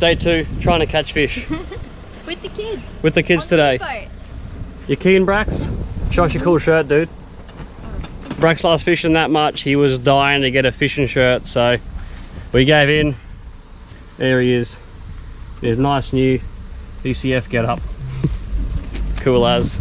Day 2, trying to catch fish. With the kids. With the kids today. You keen, Brax? Show us your cool shirt, dude. Brax loves fishing that much, he was dying to get a fishing shirt, so we gave in. There he is. His nice new ECF get up. Cool as.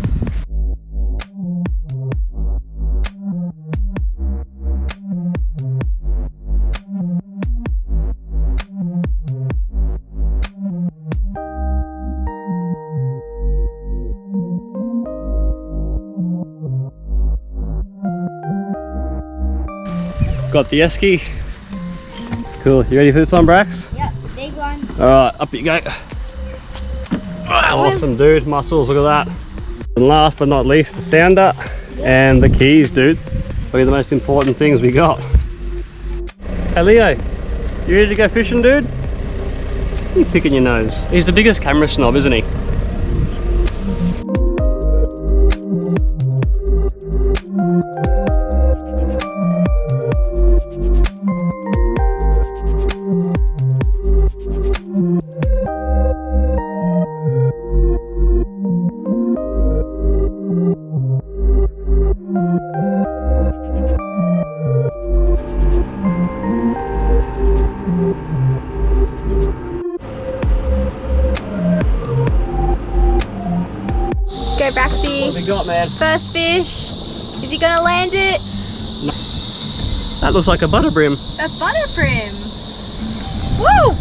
Got the esky. Cool. You ready for this one, Brax? Yep, big one. Alright, up you go. Awesome, dude. Muscles, look at that. And last but not least, the sounder and the keys, dude. Probably the most important things we got. Hey Leo, you ready to go fishing, dude? What are you picking your nose? He's the biggest camera snob, isn't he? Go Braxy. What have we got, man? First fish. Is he gonna land it? No. That looks like a butter brim. That's butter brim. Woo!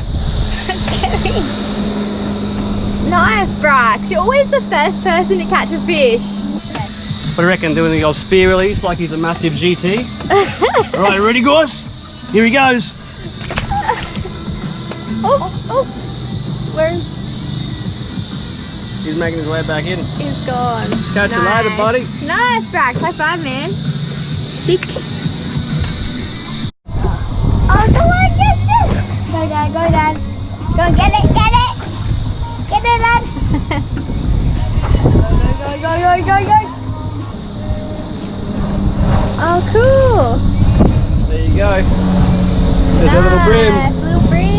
That's scary. Nice, Brax. You're always the first person to catch a fish. What do you reckon? Doing the old spear release like he's a massive GT? Alright, ready, guys? Here he goes. Oh. Where? He's making his way back in. He's gone. Catch you later, buddy. Nice, Brax. High five, man. Sick. Oh, come on, yes. Go, Dad. Go, Dad. Go, get it. Get it, Dad. Go. Oh, cool. There you go. There's a little brim. Little brim.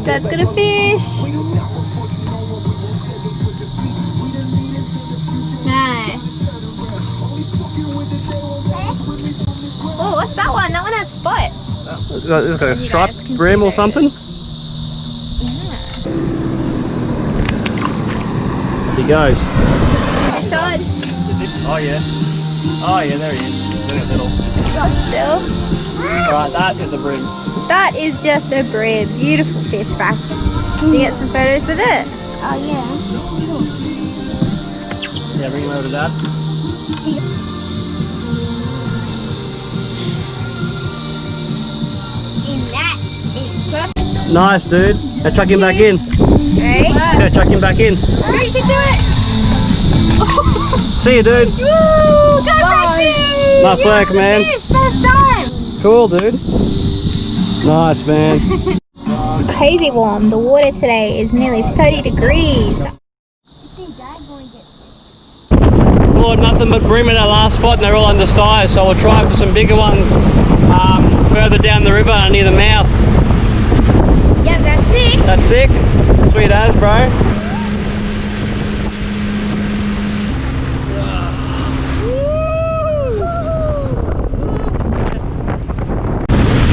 Dad's got a fish. Nice. Oh, what's that one? That one has spots. Is that like a striped brim or something? Yeah. There he goes. Fish on. Oh yeah. Oh yeah, there he is. Doing a little. Got still. Alright, that is a brim. That is just a brim. Beautiful fish, Brax. Can you get some photos with it? Oh yeah. Yeah, bring him over to Dad. And that is perfect. Nice, dude. Now chuck him back in. Ready? Yeah, chuck him back in. Alright, you can do it. See you, dude. Woo! Go Braxy! Nice work, man. First time. Cool, dude. Nice, man. Crazy warm. The water today is nearly 30 degrees. Caught nothing but brim in our last spot and they're all undersized, so we'll try for some bigger ones further down the river near the mouth. Yep, that's sick. That's sick. Sweet as, bro.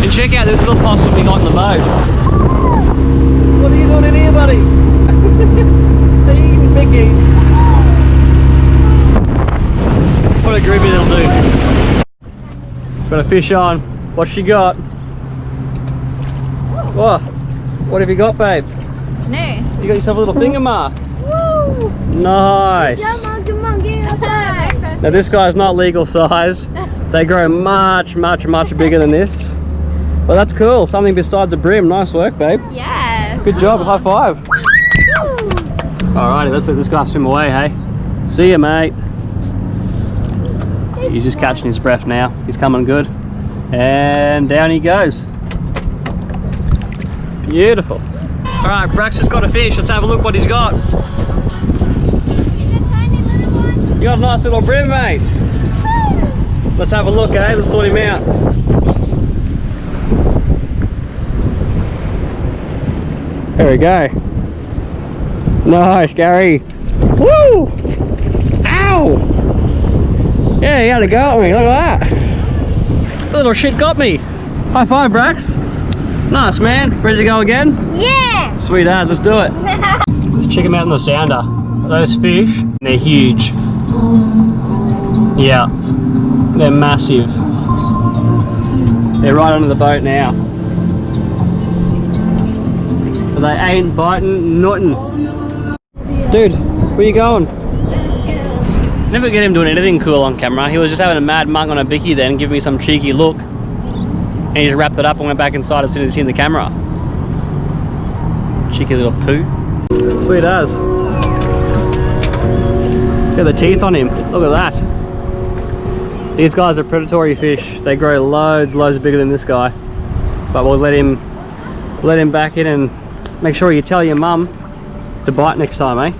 And check out this little possum we got in the boat. What are you doing in here, buddy? They're eating biggies. What a groovy little dude. Got a fish on. What's she got? Whoa. What have you got, babe? No. You got yourself a little finger mark. Woo! Nice. Come on, give me a high. Now this guy's not legal size. They grow much bigger than this. Well, that's cool. Something besides a brim. Nice work, babe. Yeah. Good job. High five. Alrighty, let's let this guy swim away, hey? See ya, mate. He's just catching his breath now. He's coming good. And down he goes. Beautiful. Alright, Brax just got a fish. Let's have a look what he's got. You got a nice little brim, mate. Let's have a look, eh? Let's sort him out. There we go. Nice, Gary. Woo! Ow! Yeah, he had a go at me. Look at that. The little shit got me. High five, Brax. Nice, man. Ready to go again? Yeah. Sweet as, let's do it. Let's check them out in the sounder. Those fish, they're huge. Yeah, they're massive. They're right under the boat now. But they ain't biting nothing. Dude, where you going? Never get him doing anything cool on camera. He was just having a mad mug on a bicky then, giving me some cheeky look. And he just wrapped it up and went back inside as soon as he seen the camera. Cheeky little poo. Sweet as. Look at the teeth on him. Look at that. These guys are predatory fish. They grow loads bigger than this guy. But we'll let him back in and make sure you tell your mum to bite next time, eh?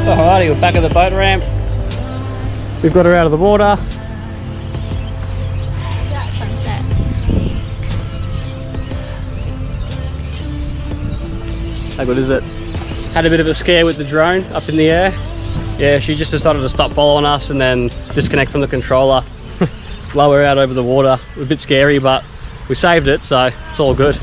Alrighty, we're back at the boat ramp. We've got her out of the water. How good is it? Had a bit of a scare with the drone up in the air. Yeah, she just decided to stop following us and then disconnect from the controller. Lower out over the water. It was a bit scary, but we saved it, so it's all good.